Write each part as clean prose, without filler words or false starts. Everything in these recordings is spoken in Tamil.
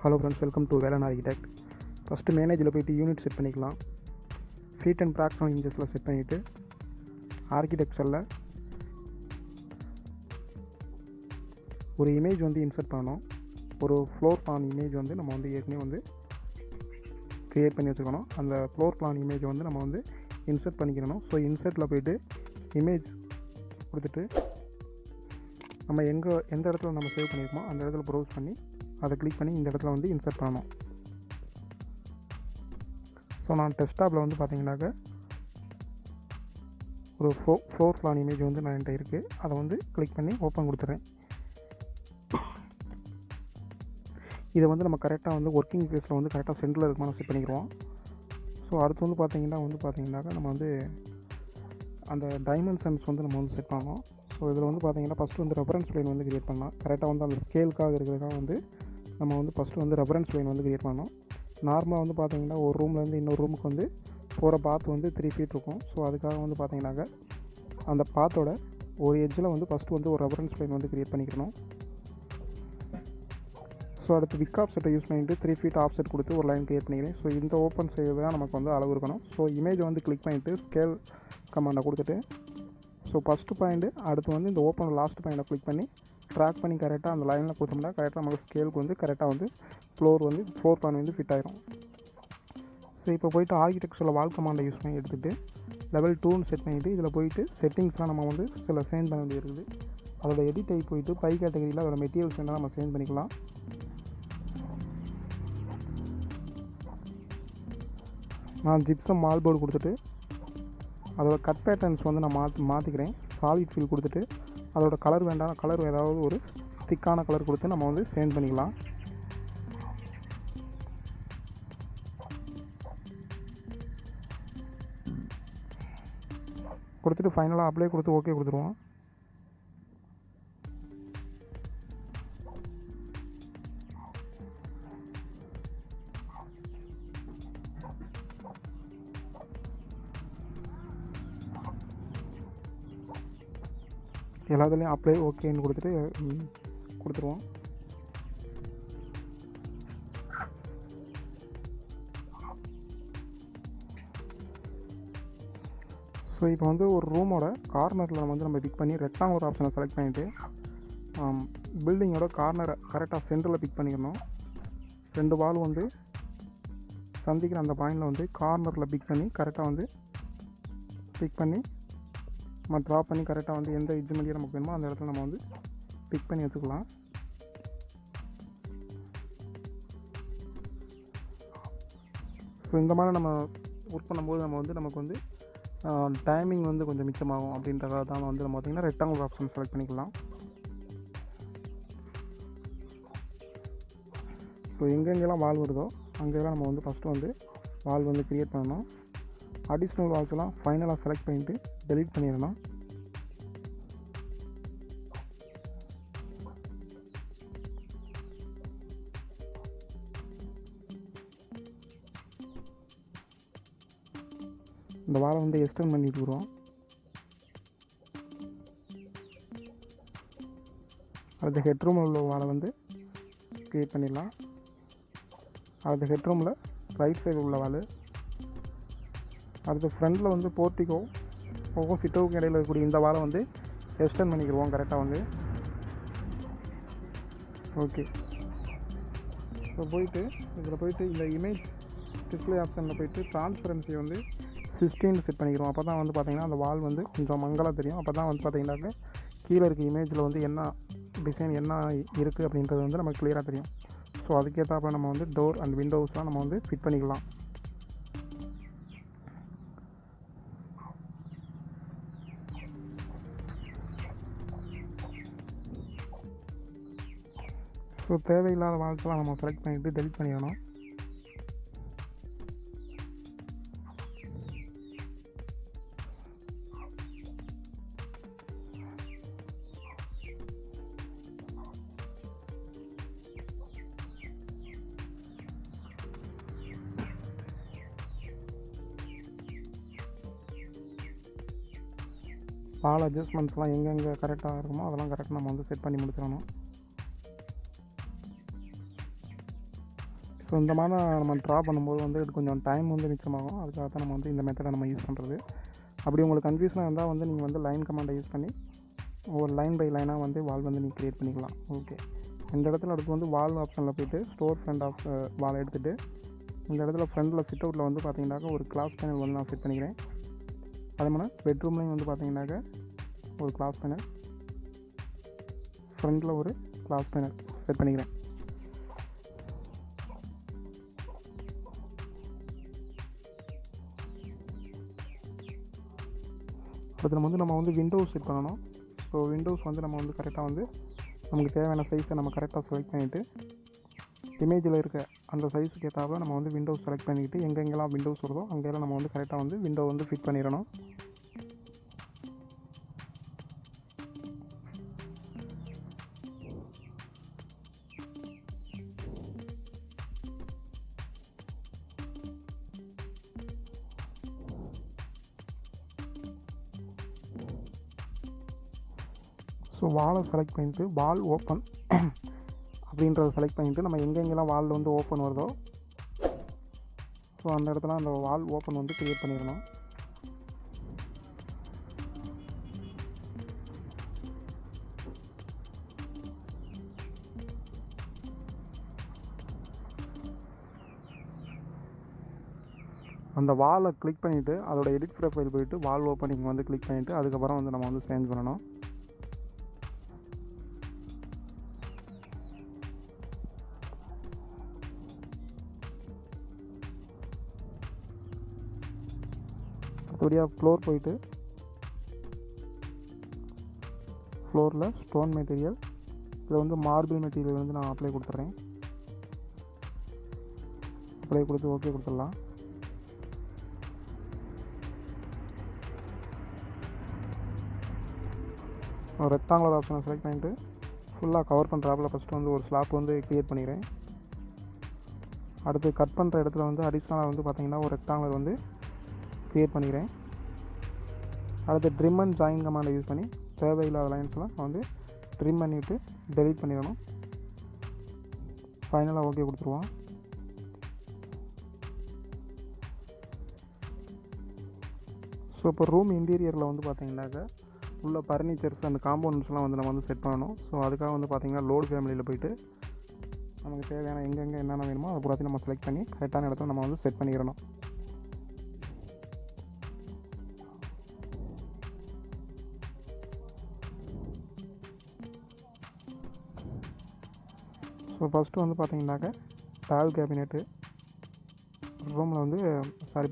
Hello friends, welcome to Velan Architect. First manage போய்ட்டு யூனிட் செட் பண்ணிக்கலாம். ஃபீட் அண்ட் ஃப்ராக்ஷனல் இன்ச்சஸில் செட் பண்ணிவிட்டு ஆர்கிடெக்சரில் ஒரு இமேஜ் வந்து இன்சர்ட் பண்ணணும். ஒரு ஃப்ளோர் பிளான் இமேஜ் வந்து நம்ம வந்து ஏற்கனவே வந்து க்ரியேட் பண்ணி வச்சுக்கணும். அந்த ஃப்ளோர் பிளான் இமேஜை வந்து நம்ம வந்து இன்சர்ட் பண்ணிக்கணும். ஸோ இன்சர்ட்டில் போய்ட்டு இமேஜ் கொடுத்துட்டு நம்ம எந்த இடத்துல நம்ம சேவ் பண்ணியிருக்கோமோ அந்த இடத்துல ப்ரௌஸ் பண்ணி அதை கிளிக் பண்ணி இந்த இடத்துல வந்து இன்சர்ட் பண்ணணும். ஸோ நான் டெஸ்க்டாப்பில் வந்து பார்த்தீங்கன்னாக்க ஒரு ஃப்ளோர் பிளான் இமேஜ் வந்து நான் என்கிட்ட இருக்குது. அதை வந்து கிளிக் பண்ணி ஓப்பன் கொடுத்துட்றேன். இதை வந்து நம்ம கரெக்டாக வந்து ஒர்க்கிங் ஃபேஸில் வந்து கரெக்டாக சென்டரில் இருக்குமா செட் பண்ணிக்கிறோம். ஸோ அடுத்து வந்து பார்த்தீங்கன்னாக்கா நம்ம வந்து அந்த டைமென்ஷன்ஸ் வந்து நம்ம வந்து செட் பண்ணணும். ஸோ இதில் வந்து பார்த்தீங்கன்னா ஃபஸ்ட்டு வந்து ரெஃபரன்ஸ் லைன் வந்து கிரியேட் பண்ணலாம். கரெக்டாக வந்து அந்த ஸ்கேலுக்காக இருக்கிறதுக்காக வந்து நம்ம வந்து ஃபஸ்ட்டு வந்து ரெஃபரன்ஸ் லைன் வந்து கிரியேட் பண்ணணும். நார்மலாக வந்து பார்த்தீங்கன்னா ஒரு ரூம்லேருந்து இன்னொரு ரூமுக்கு வந்து போகிற பாத் வந்து 3 feet இருக்கும். ஸோ அதுக்காக வந்து பார்த்தீங்கன்னாக்க அந்த பாத்தோட ஒரு எட்ஜில் வந்து ஃபஸ்ட்டு வந்து ஒரு ரெஃபரன்ஸ் லைன் வந்து கிரியேட் பண்ணிக்கணும். ஸோ அடுத்து விக் ஆஃப்செட்டை யூஸ் பண்ணிவிட்டு 3 feet ஆஃப்செட் கொடுத்து ஒரு லைன் கிரியேட் பண்ணிக்கிறேன். ஸோ இந்த ஓப்பன் செய்வது தான் நமக்கு வந்து அளவு இருக்கணும். ஸோ இமேஜை வந்து கிளிக் பண்ணிவிட்டு ஸ்கேல் கமாண்டை கொடுத்துட்டு ஸோ ஃபஸ்ட்டு பாயிண்ட்டு அடுத்து வந்து இந்த ஓப்பன் லாஸ்ட் பாயிண்டை கிளிக் பண்ணி ட்ராக் பண்ணி கரெக்டாக அந்த லைனில் கொடுத்தோம்னா கரெக்டாக நமக்கு ஸ்கேலுக்கு வந்து கரெக்டாக வந்து ஃப்ளோர் பிளான் வந்து ஃபிட் ஆகிரும். ஸோ இப்போ போய்ட்டு ஆர்கிடெக்சரில் வால் கமாண்டை யூஸ் பண்ணி எடுத்துகிட்டு லெவல் 2ன்னு செட் பண்ணிவிட்டு இதில் போய்ட்டு செட்டிங்ஸ்லாம் நம்ம வந்து சில சேஞ்ச் பண்ண வேண்டியது இருக்குது. அதோட எடிட் ஆகி போய்ட்டு பை கேட்டகரியில் அதோட மெட்டீரியல்ஸ் என்ன நம்ம சேஞ்ச் பண்ணிக்கலாம். நான் ஜிப்சம் மால் போர்டு கொடுத்துட்டு அதோட கட் பேட்டர்ன்ஸ் வந்து நான் மாற்றிக்கிறேன். சாலிட் ஃபீல் கொடுத்துட்டு அதோட கலர் வேண்டாம், கலர் ஏதாவது ஒரு திக்கான கலர் கொடுத்து நம்ம வந்து சேஞ்ச் பண்ணிக்கலாம். கொடுத்துட்டு ஃபைனலாக அப்ளை கொடுத்து ஓகே கொடுத்துருவோம். எல்லாத்துலேயும் அப்ளை ஓகேன்னு கொடுத்துருவோம். ஸோ இப்போ வந்து ஒரு ரூமோட கார்னரில் நம்ம பிக் பண்ணி ரெக்டாங்குலர் ஆப்ஷனை செலக்ட் பண்ணிவிட்டு பில்டிங்கோட கார்னரை கரெக்டாக சென்டரில் பிக் பண்ணிக்கணும். 2 வால் வந்து சந்திக்கிற அந்த பாயிண்டில் வந்து கார்னரில் பிக் பண்ணி கரெக்டாக வந்து பிக் பண்ணி நம்ம ட்ரா பண்ணி கரெக்டாக வந்து எந்த இது மதியம் நமக்கு வேணுமோ அந்த இடத்துல நம்ம வந்து பிக் பண்ணி வச்சுக்கலாம். ஸோ இந்த மாதிரி நம்ம ஒர்க் பண்ணும்போது நமக்கு வந்து டைமிங் வந்து கொஞ்சம் மிச்சமாகும். அப்படின்றத தான் வந்து நம்ம பார்த்திங்கன்னா ரெக்டாங்குலர் ஆப்ஷன் செலக்ட் பண்ணிக்கலாம். ஸோ எங்கெங்கெல்லாம் வால் வருதோ அங்கெல்லாம் நம்ம வந்து ஃபஸ்ட்டு வந்து வால் வந்து க்ரியேட் பண்ணணும். அடிஷ்னல் வால்ஸ்லாம் ஃபைனலாக செலக்ட் பண்ணிவிட்டு டெலீட் பண்ணிடணும். இந்த வாலை வந்து எக்ஸ்டெண்ட் பண்ணிட்டு வருவோம். அடுத்த ஹெட்ரூமில் உள்ள வாலை வந்து க்ரியேட் பண்ணிடலாம். அடுத்த ஹெட்ரூமில் ரைட் சைடு உள்ள வால், அடுத்து ஃப்ரண்டில் வந்து போர்ட்டிகோ சிட்டோவுக்கு இடையில் இருக்கக்கூடிய இந்த வாலை வந்து எக்ஸ்டெண்ட் பண்ணிக்கிடுவோம் கரெக்டாக வந்து. ஓகே, ஸோ இதில் போயிட்டு இந்த இமேஜ் டிஸ்பிளே ஆப்ஷனில் போயிட்டு ட்ரான்ஸ்பரன்சி வந்து 16 செட் பண்ணிக்கிறோம். அப்போ தான் வந்து பார்த்திங்கன்னா அந்த வால் வந்து கொஞ்சம் மங்கலாக தெரியும். அப்போ தான் வந்து பார்த்திங்கனாக்க கீழே இருக்க இமேஜில் வந்து என்ன டிசைன் என்ன இருக்குது அப்படின்றது வந்து நமக்கு கிளியராக தெரியும். ஸோ அதுக்கேற்றாப்ப நம்ம வந்து டோர் அண்ட் விண்டோஸ்லாம் நம்ம வந்து ஃபிட் பண்ணிக்கலாம். ஸோ தேவையில்லாத வால்ஸ்லாம் நம்ம செலக்ட் பண்ணிவிட்டு டெலிட் பண்ணிடணும். வால் அட்ஜஸ்ட்மெண்ட்ஸ்லாம் எங்கெங்கே கரெக்டாக இருக்குமோ அதெல்லாம் கரெக்டாக நம்ம வந்து செட் பண்ணி முடிச்சிடணும். ஸோ இந்த மாதிரி நம்ம ட்ரா பண்ணும்போது வந்து இது கொஞ்சம் டைம் வந்து மிச்சமாகும். அதுக்காக தான் நம்ம வந்து இந்த மெத்தடை நம்ம யூஸ் பண்ணுறது. அப்படி உங்களுக்கு கன்ஃபியூஷனாக இருந்தால் வந்து நீங்கள் வந்து லைன் கமாண்டை யூஸ் பண்ணி ஒரு லைன் பை லைனாக வந்து வால் வந்து நீங்கள் க்ரியேட் பண்ணிக்கலாம். ஓகே, இந்த இடத்துல அடுத்து வந்து வால் ஆப்ஷனில் போய்ட்டு ஸ்டோர் ஃப்ரண்ட் ஆஃப் வால் எடுத்துகிட்டு இந்த இடத்துல ஃப்ரண்டில் சிட் அவுட்டில் வந்து பார்த்தீங்கன்னாக்கா ஒரு கிளாஸ் பேனல் வந்து நான் செட் பண்ணிக்கிறேன். அதே மாதிரி பெட்ரூம்லேயும் வந்து பார்த்தீங்கன்னாக்கா ஒரு கிளாஸ் பேனல், ஃப்ரண்டில் ஒரு கிளாஸ் பேனல் செட் பண்ணிக்கிறேன். அடுத்து நம்ம வந்து விண்டோஸ் செட் பண்ணணும். ஸோ விண்டோஸ் வந்து நம்ம வந்து கரெக்டாக வந்து நமக்கு தேவையான சைஸை நம்ம கரெக்டாக செலக்ட் பண்ணிவிட்டு இமேஜில் இருக்க அந்த சைஸுக்கு ஏற்றாப்புல நம்ம வந்து விண்டோஸ் செலக்ட் பண்ணிக்கிட்டு எங்கெங்கெல்லாம் விண்டோஸ் வருதோ அங்கெல்லாம் நம்ம வந்து கரெக்டாக வந்து விண்டோ வந்து ஃபிட் பண்ணிடணும். ஸோ வாலை செலக்ட் பண்ணிவிட்டு வால் ஓப்பன் அப்படின்றத செலக்ட் பண்ணிவிட்டு நம்ம எங்கெங்கெல்லாம் வால் வந்து ஓப்பன் வருதோ ஸோ அந்த இடத்துல அந்த வால் ஓப்பன் வந்து க்ரியேட் பண்ணிடணும். அந்த வாலை கிளிக் பண்ணிவிட்டு அதோட எடிட் ப்ரொஃபைல் போய்ட்டு வால் ஓப்பனிங் வந்து கிளிக் பண்ணிவிட்டு அதுக்கப்புறம் வந்து நம்ம வந்து சேஞ்ச் பண்ணணும். அடுத்தபடியாக ஃப்ளோர் போயிட்டு ஃப்ளோரில் ஸ்டோன் மெட்டீரியல் இதில் வந்து மார்பிள் மெட்டீரியல் வந்து நான் அப்ளை கொடுத்துட்றேன். அப்ளை கொடுத்து ஓகே கொடுத்துடலாம். ரெக்டாங்குலர் ஆப்ஷனை செலக்ட் பண்ணிவிட்டு ஃபுல்லாக கவர் பண்ணுறாப்புல ஃபஸ்ட்டு வந்து ஒரு ஸ்லாப் வந்து க்ரியேட் பண்ணிக்கிறேன். அடுத்து கட் பண்ணுற இடத்துல வந்து அடிஷ்னலாக வந்து பார்த்திங்கன்னா ஒரு ரெக்டாங்குலர் வந்து க்ரியேட் பண்ணிக்கிறேன். அடுத்து ட்ரிம் அண்ட் ஜாயின் கமாண்டை யூஸ் பண்ணி தேவையில்லாத லைன்ஸ்லாம் வந்து ட்ரிம் பண்ணிவிட்டு டெலீட் பண்ணிடணும். ஃபைனலாக ஓகே கொடுத்துருவோம். ஸோ இப்போ ரூம் இன்டீரியரில் வந்து பார்த்திங்கனாக்கா உள்ள ஃபர்னிச்சர்ஸ் அந்த காம்பவுண்ட்ஸ்லாம் வந்து நம்ம வந்து செட் பண்ணணும். ஸோ அதுக்காக வந்து பார்த்திங்கன்னா லோடு ஃபேமிலியில் போய்ட்டு நமக்கு தேவையான எங்கெங்கே என்னென்ன வேணுமோ அதை பூராத்தையும் நம்ம செலக்ட் பண்ணி கரெக்டான இடத்துல நம்ம வந்து செட் பண்ணிக்கிறணும். ஸோ ஃபஸ்ட்டு வந்து பார்த்திங்கனாக்கா டால் கேபினெட்டு ரூமில் வந்து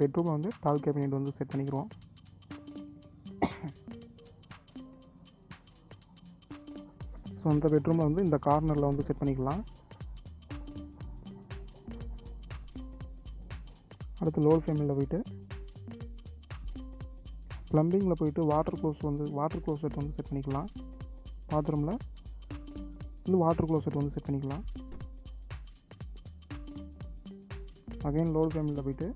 பெட்ரூமில் வந்து டால் கேபினெட் வந்து செட் பண்ணிக்கிறோம். ஸோ இந்த பெட்ரூமில் வந்து இந்த கார்னரில் வந்து செட் பண்ணிக்கலாம். அடுத்து லோட் ஃபேமிலியில் போய்ட்டு ப்ளம்பிங்கில் போய்ட்டு வாட்டர் க்ளோசெட் வந்து செட் பண்ணிக்கலாம். பாத்ரூமில் வந்து வாட்டர் க்ளோசெட் வந்து செட் பண்ணிக்கலாம். அகைன் லோட் ஃபேமிலியில் போய்ட்டு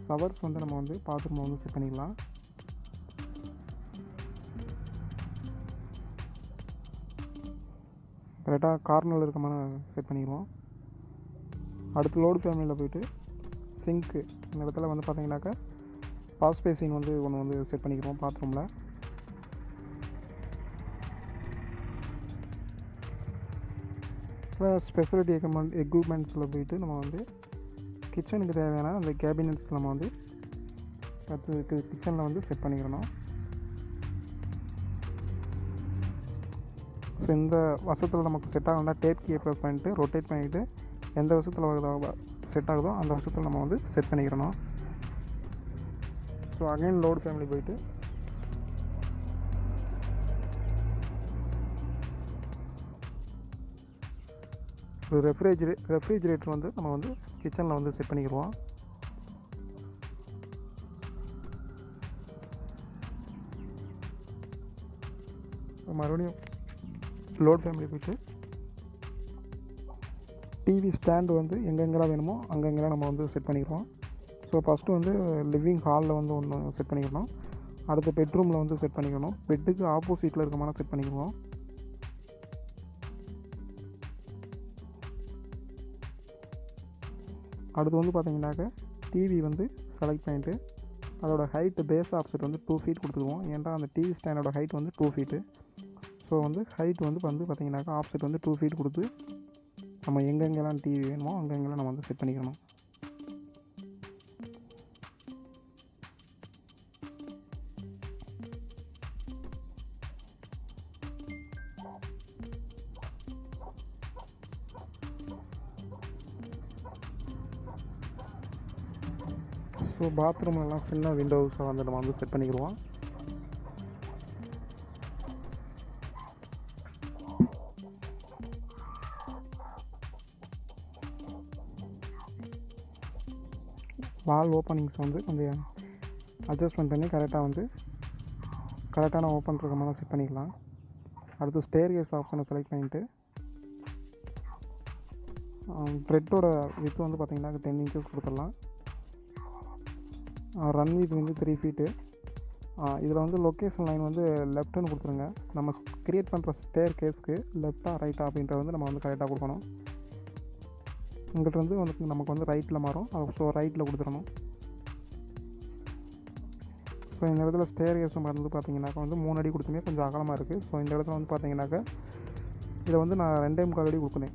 ஷவர்ஸ் வந்து நம்ம வந்து பாத்ரூமில் வந்து செட் பண்ணிக்கலாம். கரெக்டாக கார்னரில் இருக்கமான செட் பண்ணிடுவோம். அடுத்து லோடு ஃபேமிலியில் போய்ட்டு சிங்க்கு இந்த இடத்துல வந்து பார்த்திங்கனாக்கா வாஷ் பேசின் வந்து ஒன்று வந்து செட் பண்ணிக்கிறோம் பாத்ரூமில். ஸ்பெஷலிட்டி எக்யூப்மெண்ட்ஸில் போய்ட்டு நம்ம வந்து கிச்சனுக்கு தேவையான அந்த கேபினட்ஸ் நம்ம வந்து கிச்சனில் வந்து செட் பண்ணிக்கிறணும். ஸோ இந்த வருஷத்தில் நமக்கு செட் ஆகும்னா டேப் கீயை ப்ரெஸ் பண்ணிவிட்டு ரொட்டேட் பண்ணிவிட்டு எந்த வருஷத்தில் செட் ஆகுதோ அந்த வருஷத்தில் நம்ம வந்து செட் பண்ணிக்கிறணும். ஸோ அகைன் லோடு ஃபேமிலி போய்ட்டு ஒரு ரெஃப்ரிஜிரேட்டர் வந்து நம்ம வந்து கிச்சனில் வந்து செட் பண்ணிக்கிடுவோம். மறுபடியும் லோட் ஃபேமிலி போய்ட்டு டிவி ஸ்டாண்டு வந்து எங்கெங்கெல்லாம் வேணுமோ அங்கெங்கெல்லாம் நம்ம வந்து செட் பண்ணிக்கிறோம். ஸோ ஃபஸ்ட்டு வந்து லிவிங் ஹாலில் வந்து ஒன்று செட் பண்ணிக்கணும். அடுத்து பெட்ரூமில் வந்து செட் பண்ணிக்கணும். பெட்டுக்கு ஆப்போசிட்டில் இருக்கமான செட் பண்ணிக்குவோம். அடுத்து வந்து பார்த்திங்கனாக்கா டிவி வந்து செலக்ட் பண்ணிவிட்டு அதோட ஹைட்டு பேஸ் ஆஃப்செட் வந்து 2 feet கொடுத்துருவோம். ஏன்டா அந்த டிவி ஸ்டாண்டோட ஹைட் வந்து 2 feet. ஸோ வந்து ஹைட் வந்து பார்த்திங்கனாக்கா ஆஃப்செட் வந்து 2 feet கொடுத்து நம்ம எங்கெங்கெல்லாம் டிவி வேணுமோ அங்கெங்கெல்லாம் நம்ம வந்து செட் பண்ணிக்கணும். ஸோ பாத்ரூம்லாம் சின்ன விண்டோஸை வந்து நம்ம வந்து செட் பண்ணிக்கிடுவோம். வால் ஓப்பனிங்ஸ் வந்து கொஞ்சம் அட்ஜஸ்ட்மெண்ட் பண்ணி கரெக்டான ஓப்பன் இருக்க மாதிரி செட் பண்ணிக்கலாம். அடுத்து ஸ்டேர்கேஸ் ஆப்ஷனை செலக்ட் பண்ணிவிட்டு த்ரெட்டோட வித்து வந்து பார்த்திங்கன்னா 10 inches கொடுத்துடலாம். ரன் வித் வந்து 3 feet. இதில் வந்து லொக்கேஷன் லைன் வந்து லெஃப்ட்டுன்னு கொடுத்துருங்க. நம்ம க்ரியேட் பண்ணுற ஸ்டேர் கேஸ்க்கு லெஃப்டாக ரைட்டாக அப்படின்றத வந்து நம்ம வந்து கரெக்டாக கொடுக்கணும். இங்கிட்ட வந்து நமக்கு வந்து ரைட்டில் மாறும். ஸோ ரைட்டில் கொடுத்துடணும். ஸோ இந்த இடத்துல ஸ்டேர் கேஸ் வந்து பார்த்திங்கனாக்கா வந்து 3 அடி கொடுத்துமே கொஞ்சம் அகலமாக இருக்குது. ஸோ இந்த இடத்துல வந்து பார்த்திங்கனாக்கா இதை வந்து நான் 2.25 அடி கொடுக்குறேன்.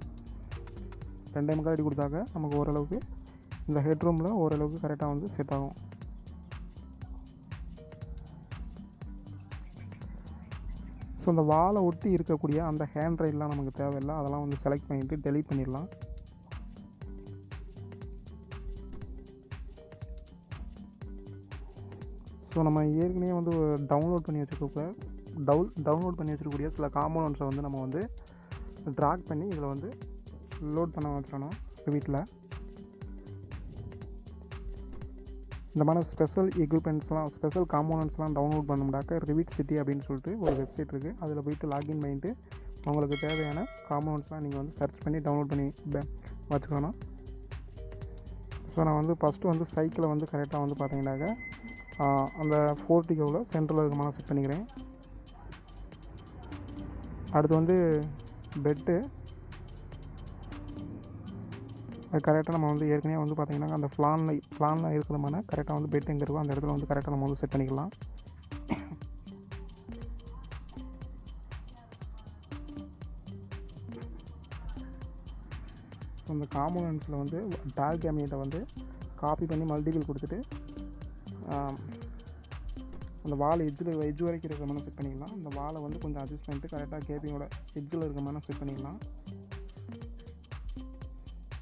2.25 அடி கொடுத்தாக்க நமக்கு ஓரளவுக்கு இந்த ஹெட்ரூமில் ஓரளவுக்கு கரெக்டாக வந்து செட் ஆகும். ஸோ இந்த வாலை ஒட்டி இருக்கக்கூடிய அந்த ஹேண்ட் ரைட்லாம் நமக்கு தேவையில்லை. அதெல்லாம் வந்து செலக்ட் பண்ணிவிட்டு டெலீட் பண்ணிடலாம். ஸோ நம்ம ஏற்கனவே வந்து டவுன்லோட் பண்ணி வச்சுருக்கக்கூடிய சில காம்போனன்ட்ஸை வந்து நம்ம வந்து ட்ராக் பண்ணி இதில் வந்து லோட் பண்ண வச்சிடணும். வீட்டில் இந்த மாதிரி ஸ்பெஷல் காம்போனன்ட்ஸ்லாம் டவுன்லோட் பண்ணோம்னாக்க ரிவிட் சிட்டி அப்படின்னு சொல்லிட்டு ஒரு வெப்சைட் இருக்குது. அதில் போய்ட்டு லாகின் பண்ணிவிட்டு உங்களுக்கு தேவையான காம்போனன்ட்ஸ்லாம் நீங்கள் வந்து சர்ச் பண்ணி டவுன்லோட் பண்ணி வச்சுக்கணும். ஸோ நான் வந்து ஃபஸ்ட்டு வந்து சைக்கிளை வந்து கரெக்டாக வந்து பார்த்தீங்கன்னாக்க அந்த போர்ட்டிகோவில் சென்ட்ரலில் இருக்க மாதிரி செட் பண்ணிக்கிறேன். அடுத்து வந்து பெட்டு அது கரெக்டாக நம்ம வந்து ஏற்கனவே வந்து பார்த்திங்கன்னா அந்த பிளானில் இருக்கிறமான கரெக்டாக வந்து பெட் எங்கே இருக்கோ அந்த இடத்துல வந்து கரெக்டாக நம்ம வந்து செட் பண்ணிக்கலாம். அந்த காம்போனன்ட்ஸில் வந்து டால் கேமினேட்டை வந்து காப்பி பண்ணி மல்டிபிள் கொடுத்துட்டு அந்த வால் எட்ஜ் வரைக்கும் இருக்கிற மாதிரி செட் பண்ணிக்கலாம். அந்த வாலை வந்து கொஞ்சம் அட்ஜஸ்ட் பண்ணிட்டு கரெக்டாக கேபிங்கோட எட்ஜில் இருக்க மாதிரி செட் பண்ணிக்கலாம்.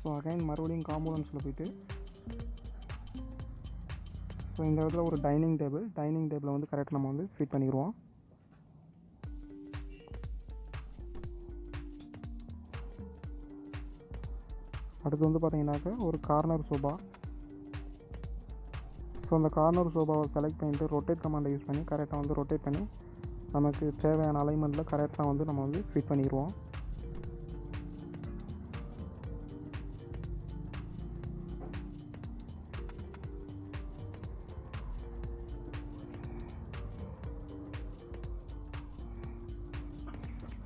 ஸோ அகைன் மறுபடியும் காம்போனன்ட்ஸில் போய்ட்டு ஸோ இந்த இடத்துல ஒரு டைனிங் டேபிளை வந்து கரெக்டாக நம்ம வந்து ஃபிட் பண்ணிடுவோம். அடுத்து வந்து பார்த்திங்கனாக்கா ஒரு கார்னர் சோபா. ஸோ அந்த கார்னர் சோபாவை செலக்ட் பண்ணிவிட்டு ரொட்டேட் கமாண்டை யூஸ் பண்ணி கரெக்டாக வந்து ரொட்டேட் பண்ணி நமக்கு தேவையான அலைன்மெண்ட்டில் கரெக்டாக வந்து நம்ம வந்து ஃபிட் பண்ணிடுவோம்.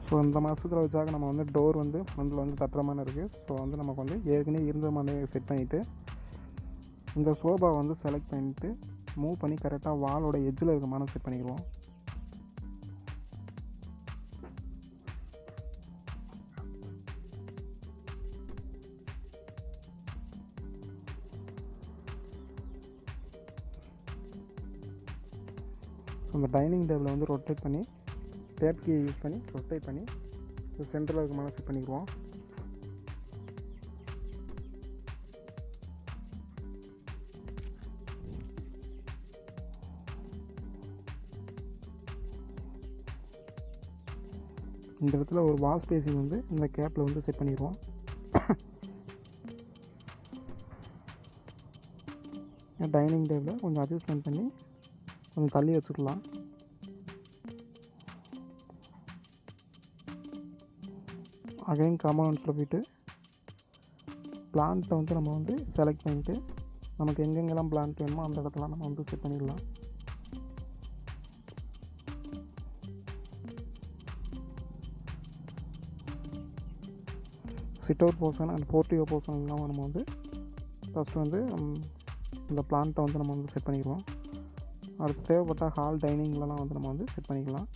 ஸோ இந்த மாதத்தில் வச்சாக்க நம்ம வந்து டோர் வந்து ஃப்ரண்டில் வந்து தட்டுற மாதிரி இருக்குது. ஸோ வந்து நமக்கு வந்து ஏற்கனவே இருந்த மாதிரி செட் பண்ணிவிட்டு இந்த சோபா வந்து செலக்ட் பண்ணிவிட்டு மூவ் பண்ணி கரெக்டாக வாலோட எட்ஜில் இருக்க மாதிரி செட் பண்ணிடுவோம். ஸோ இந்த டைனிங் டேபிளை வந்து ரொட்டேட் பண்ணி டேப் கீயை யூஸ் பண்ணி ரொட்டேட் பண்ணி சென்டரில் இருக்க மாதிரி செட் பண்ணிக்குவோம். இந்த இடத்துல ஒரு வாஷ் பேசின் வந்து இந்த கேப்பில் வந்து செட் பண்ணிடுவோம். டைனிங் டேபிளை கொஞ்சம் அட்ஜஸ்ட்மெண்ட் பண்ணி கொஞ்சம் தள்ளி வச்சுக்கலாம். அகைன் காம்போனன்ட்ஸில் போய்ட்டு பிளான்ட்டை வந்து நம்ம வந்து செலக்ட் பண்ணிவிட்டு நமக்கு எங்கெங்கெல்லாம் பிளான்ட் வேணுமோ அந்த இடத்துல நம்ம வந்து செட் பண்ணிடலாம். Sit out portion and portico போர்ஷன்லாம் நம்ம வந்து ஃபஸ்ட்டு வந்து இந்த பிளான்ட்டை வந்து நம்ம வந்து செட் பண்ணிடுவோம். அடுத்து தேவைப்பட்ட ஹால் டைனிங்லலாம் வந்து நம்ம வந்து செட் பண்ணிக்கலாம்.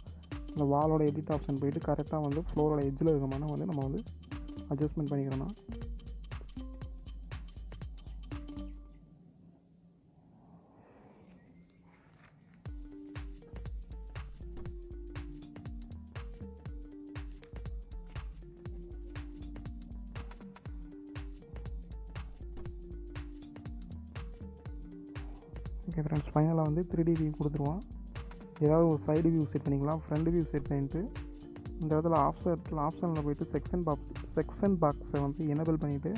இந்த வாலோட எடிட் ஆப்ஷன் போய்ட்டு கரெக்டாக வந்து ஃப்ளோரோட எட்ஜில் இருக்க மாதிரி வந்து நம்ம வந்து அட்ஜஸ்ட்மெண்ட் பண்ணிக்கிறோம். ஓகே ஃப்ரெண்ட்ஸ், ஃபைனலாக வந்து 3D வியூ கொடுத்துருவோம். ஏதாவது ஒரு சைடு வியூ செட் பண்ணிக்கலாம். ஃப்ரண்ட் வியூ செட் பண்ணிவிட்டு இந்த இடத்துல ஆப்ஷனில் போய்ட்டு செக்ஷன் பாக்ஸை வந்து எனேபிள் பண்ணிவிட்டு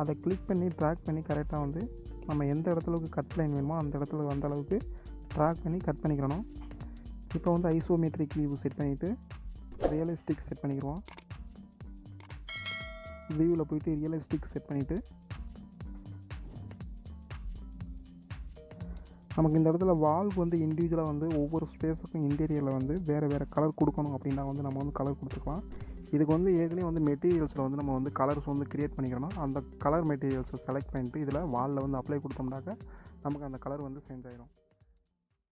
அதை கிளிக் பண்ணி ட்ராக் பண்ணி கரெக்டாக வந்து நம்ம எந்த இடத்துலக்கு கட் லைன் வேணுமோ அந்த இடத்துல வந்த அளவுக்கு ட்ராக் பண்ணி கட் பண்ணிக்கிறணும். இப்போ வந்து ஐசோமெட்ரிக் வியூ செட் பண்ணிவிட்டு ரியலிஸ்டிக் செட் பண்ணிக்கிறோம். வியூவில் போய்ட்டு ரியலிஸ்டிக் செட் பண்ணிவிட்டு நமக்கு இந்த இடத்துல வால்க்கு வந்து இண்டிவிஜுவலாக வந்து ஒவ்வொரு ஸ்பேஸுக்கும் இன்டீரியரில் வந்து வேறு கலர் கொடுக்கணும் அப்படின்னா வந்து நம்ம வந்து கலர் கொடுத்துக்கலாம். இதுக்கு வந்து ஏற்கனவே வந்து மெட்டீரியல்ஸில் வந்து நம்ம வந்து கலர்ஸ் வந்து க்ரியேட் பண்ணிக்கிறோம். அந்த கலர் மெட்டீரியல்ஸை செலக்ட் பண்ணிட்டு இதில் வாலில் வந்து அப்ளை கொடுத்தோம்னாக்க நமக்கு அந்த கலர் வந்து சேஞ்ச் ஆகிடும்.